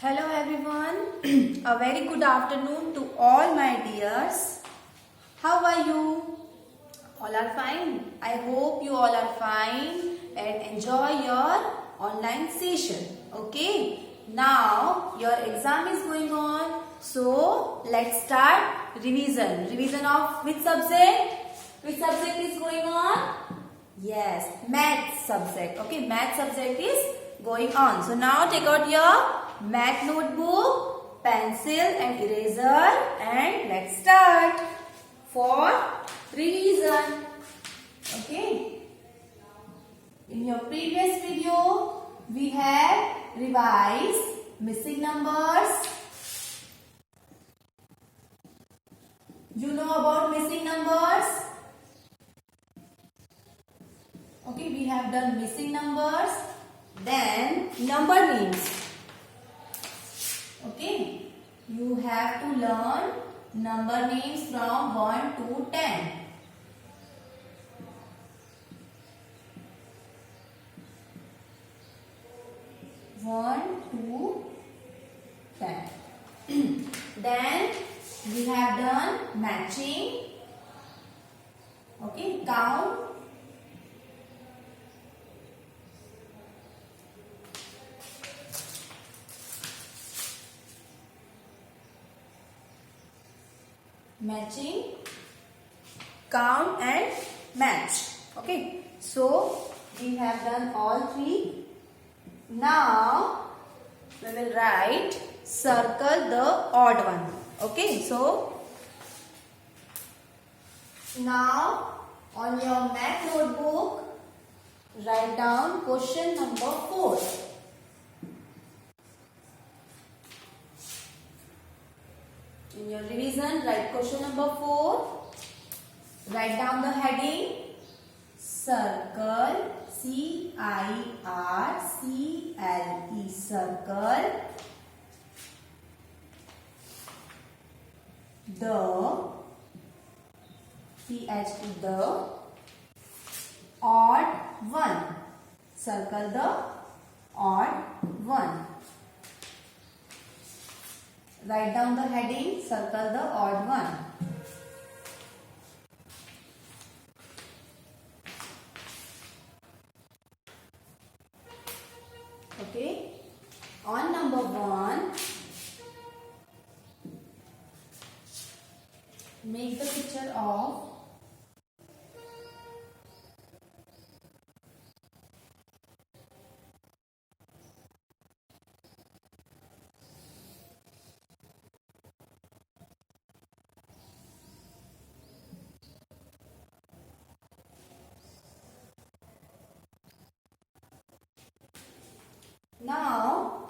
Hello everyone, a very good afternoon to all my dears. How are you? All are fine. I hope you all are fine and enjoy your online session. Okay, now your exam is going on. So let's start revision. Revision of which subject? Which subject is going on? Yes, math subject. Okay, math subject is going on. So now take out your math notebook, pencil and eraser and let's start for revision. Okay. In your previous video, we have revised missing numbers. You know about missing numbers? Okay, we have done missing numbers. Then number names. Okay, you have to learn number names from 1 to 10. Then we have done matching. Okay, count. Matching, count and match. Okay, so we have done all three. Now we will write circle the odd one. Okay, so now on your math notebook write down question number 4. In your revision, write question number 4. Write down the heading circle, C-I-R-C-L-E, circle the, T-H-E, the odd one. Circle the odd one. Write down the heading, circle the odd one. Okay. On number 1, make the picture of now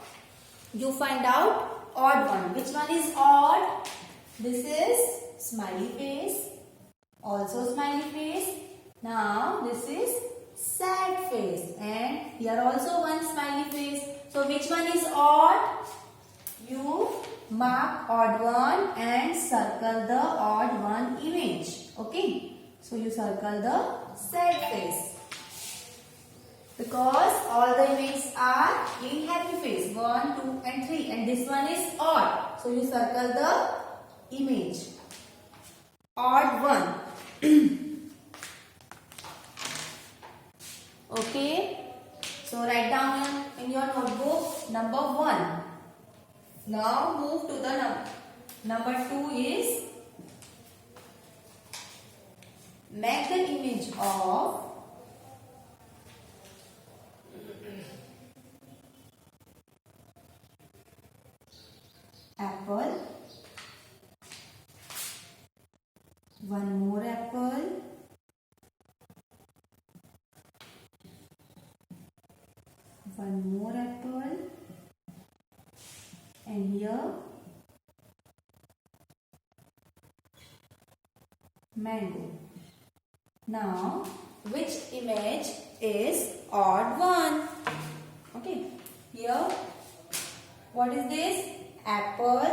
you find out odd one. Which one is odd? This is smiley face, also smiley face. Now this is sad face and here also one smiley face. So which one is odd? You mark odd one and circle the odd one image. Okay. So you circle the sad face. Because all the images are in happy face, 1, 2 and 3, and this one is odd. So you circle the image. Odd one. Okay. So write down in your notebook number 1. Now move to the number 2 is make the image of apple, one more apple, one more apple, and here mango. Now which image is odd one? Okay, here what is this? Apple,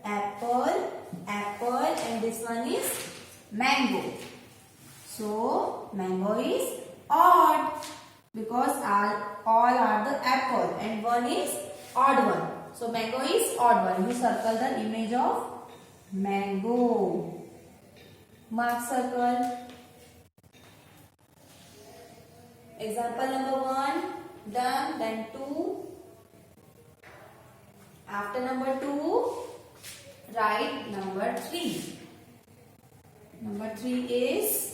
apple, apple, and this one is mango. So mango is odd because all are the apple and one is odd one. So mango is odd one. You circle the image of mango. Mark circle. Example number 1 done. Then 2. After number 2, write number 3. Number 3 is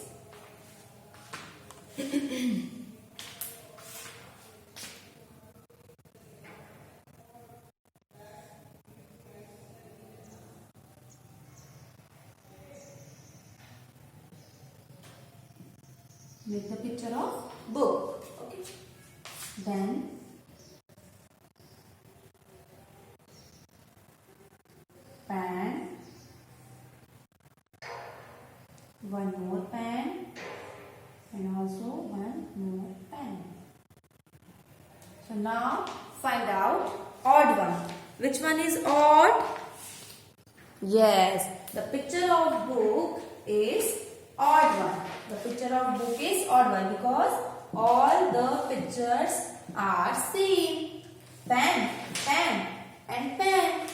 make the picture of book. Okay. Then pen, one more pen, and also one more pen. So now find out odd one. Which one is odd? Yes, the picture of book is odd one. The picture of book is odd one because all the pictures are same. Pen, pen, and pen.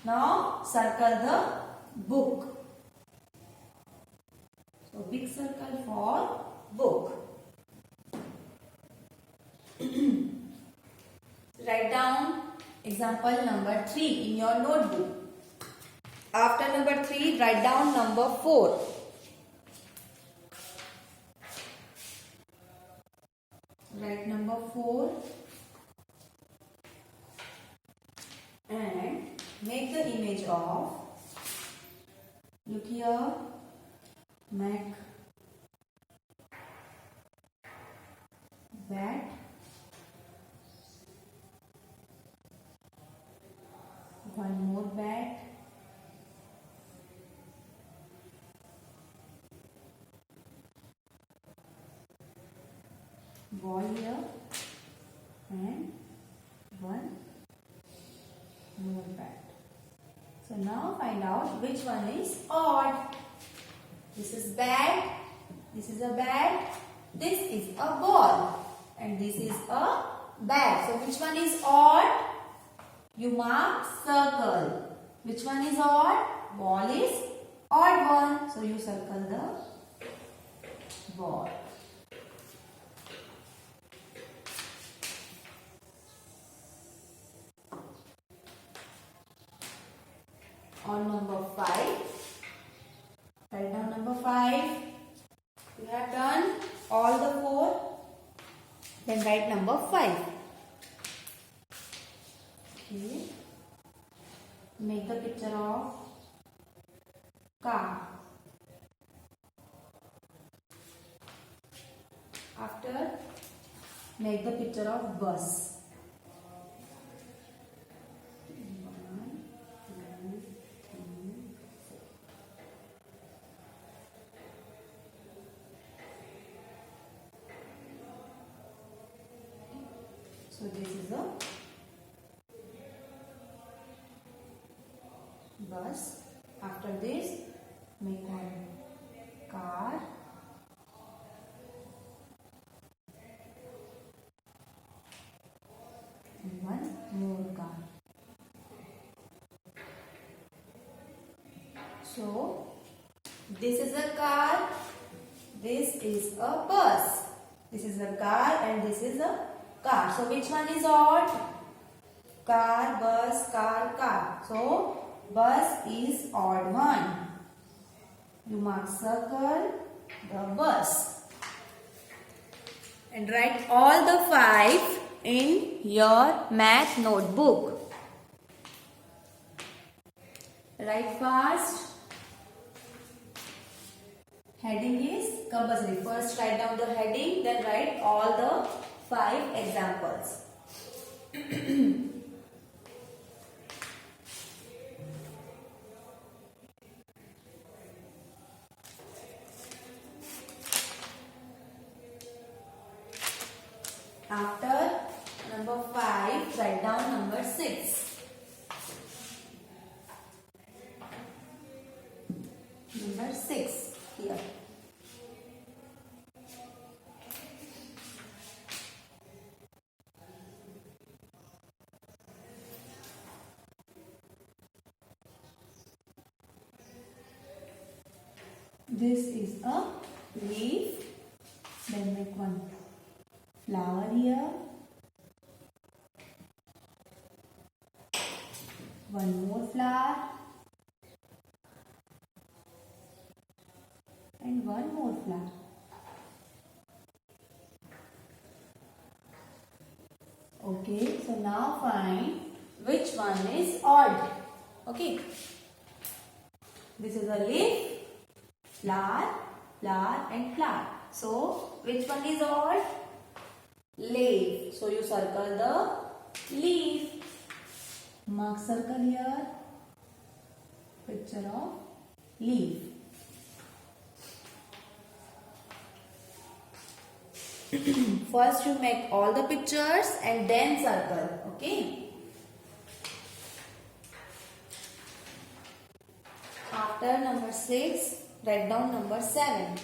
Now circle the book. So big circle for book. Write down example number 3 in your notebook. After number 3, write down number 4. Write number 4 and make the image of, look here, make bat, one more bat, ball here, and one more bat. So now find out which one is odd. This is bat, this is a bat, this is a ball, and this is a bag. So which one is odd? You mark circle. Which one is odd? Ball is odd one. So you circle the ball. On number 5, write down number 5. You have done all the 4. Then write number 5. Okay. Make the picture of car. After, make the picture of bus. So this is a bus. After this, make one car. And one more car. So this is a car. This is a bus. This is a car and this is a car. So which one is odd? Car, bus, car, car. So bus is odd one. You mark circle the bus. And write all the 5 in your math notebook. Write fast. Heading is compulsory. First write down the heading, then write all the 5 examples. After number 5, write down number 6. Number 6 here. This is a leaf. Then make one flower here. One more flower. And one more flower. Okay, so now find which one is odd. Okay. This is a leaf, flower, flower and flower. So, which one is odd? Leaf. So, you circle the leaf. Mark circle here. Picture of leaf. First you make all the pictures and then circle. Okay. After number 6, write down number 7.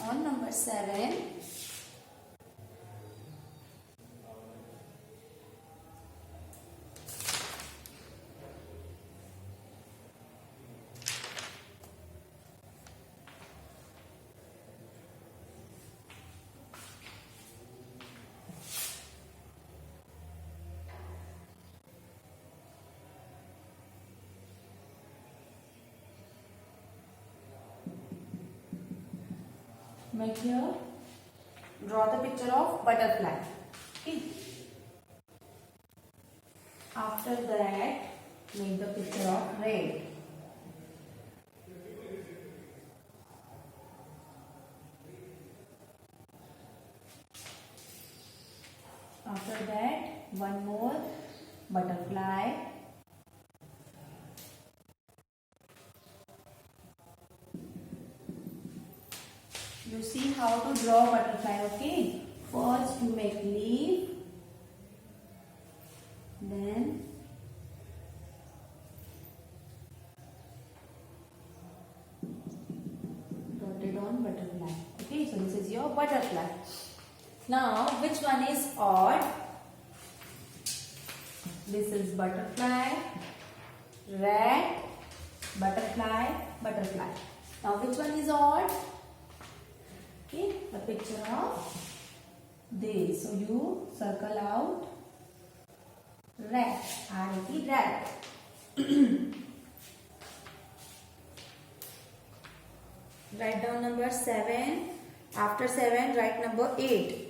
On number 7, make here, draw the picture of butterfly. Okay. After that, make the picture of red. After that, one more butterfly. You see how to draw butterfly, okay? First you make leaf, then dotted on butterfly. Okay, so this is your butterfly. Now, which one is odd? This is butterfly, rat, butterfly, butterfly. Now, which one is odd? Okay, the picture of this. So, you circle out rat, R-A-T, rat. Write down number 7. After 7, write number 8.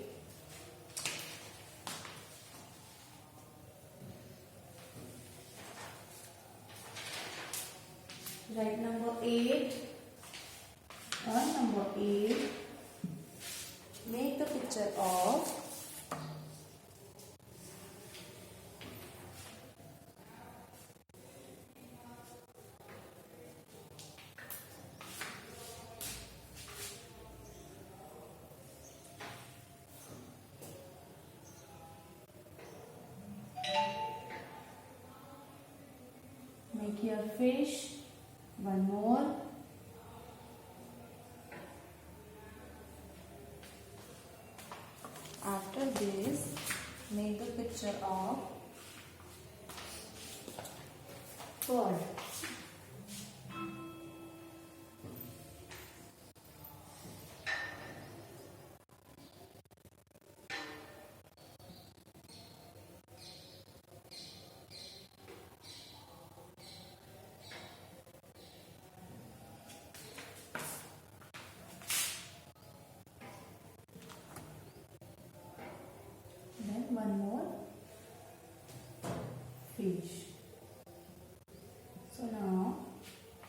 Write number 8. On number 8, make the picture of make here fish, one more. After this, make the picture of bird. Then one more fish. So now,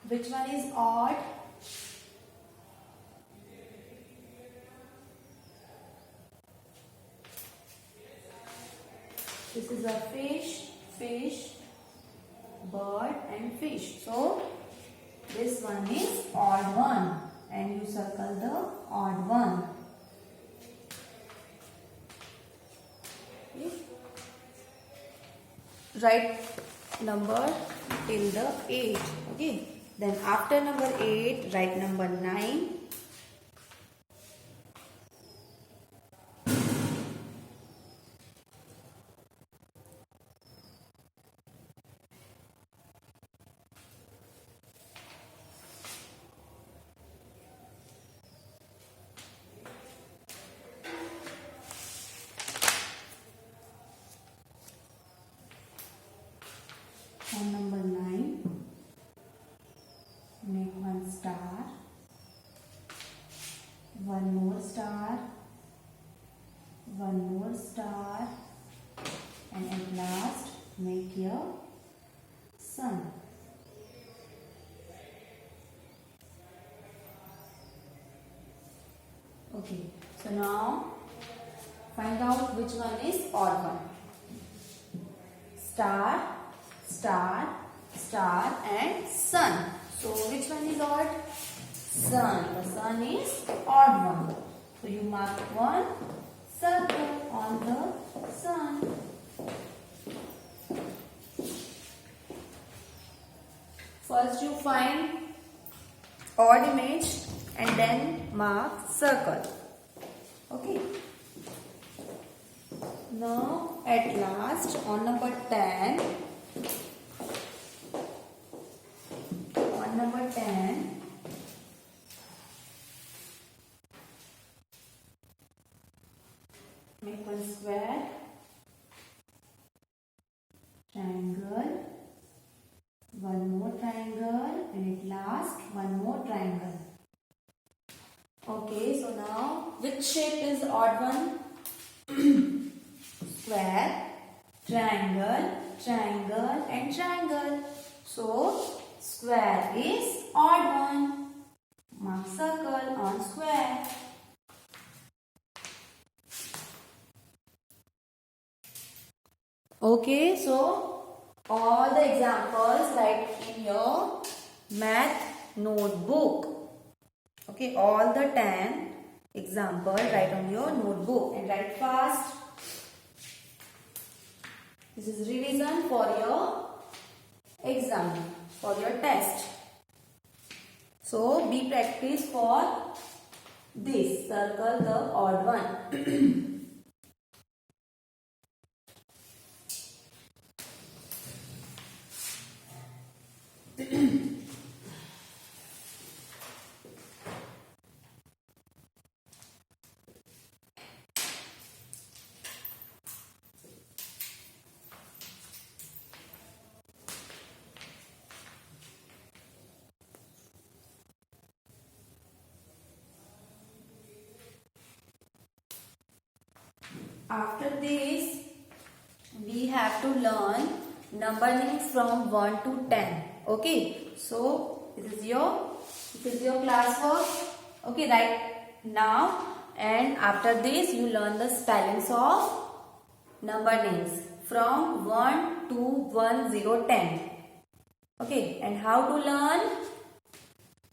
which one is odd? This is a fish, fish, bird and fish. So, this one is odd one and you circle the odd one. Okay. Write number till the 8. Okay. Then after number 8, write number 9. one more star, one more star, and at last make your sun. Okay, so now find out which one is odd one. Star, star, star and sun. So which one is odd? Sun. The sun is odd one. So you mark one circle on the sun. First you find odd image and then mark circle. Okay. Now at last on number 10, make one square, triangle, one more triangle, and at last one more triangle. Okay, so now which shape is odd one? Square, triangle, triangle and triangle. So square is odd one. Mark circle on square. Okay, so all the examples write in your math notebook. Okay, all the 10 examples write on your notebook and write fast. This is revision for your exam, for your test. So be practice for this. Circle the odd one. After this, we have to learn number names from 1 to 10. Okay, so this is your classwork. Okay, right now, and after this you learn the spellings of number names from 1 to 10. Okay, and how to learn?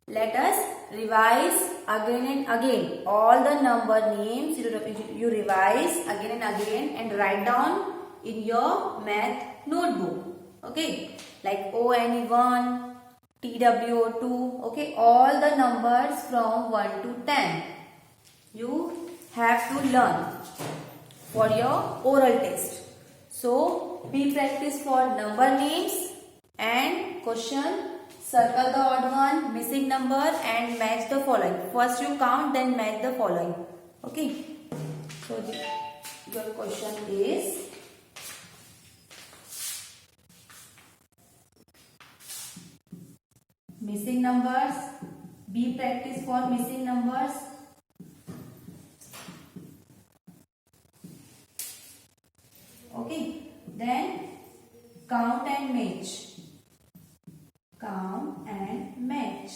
Let us revise again and again. All the number names you revise again and again and write down in your math notebook. Okay, like ONE1, TWO2. Okay, all the numbers from 1 to 10. You have to learn for your oral test. So, be practice for number names and question. Circle the odd one, missing number and match the following. First you count, then match the following. Okay. So your question is missing numbers. Be practice for missing numbers. Okay. Then count and match. Count and match.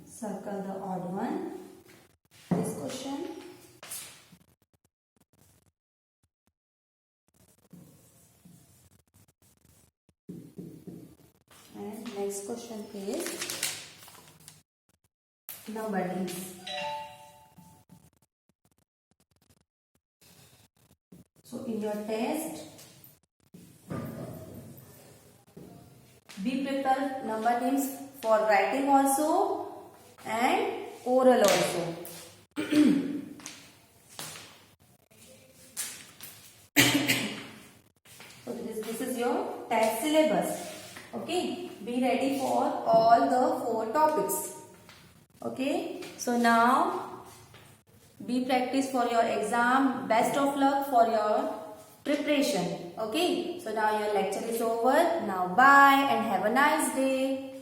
Circle the odd one. This question. And next question is number names. So in your test, be prepared number names for writing also and oral also. So this is your test syllabus. Okay, be ready for all the 4 topics. Okay, so now be practice for your exam. Best of luck for your preparation. Okay, so now your lecture is over. Now bye and have a nice day.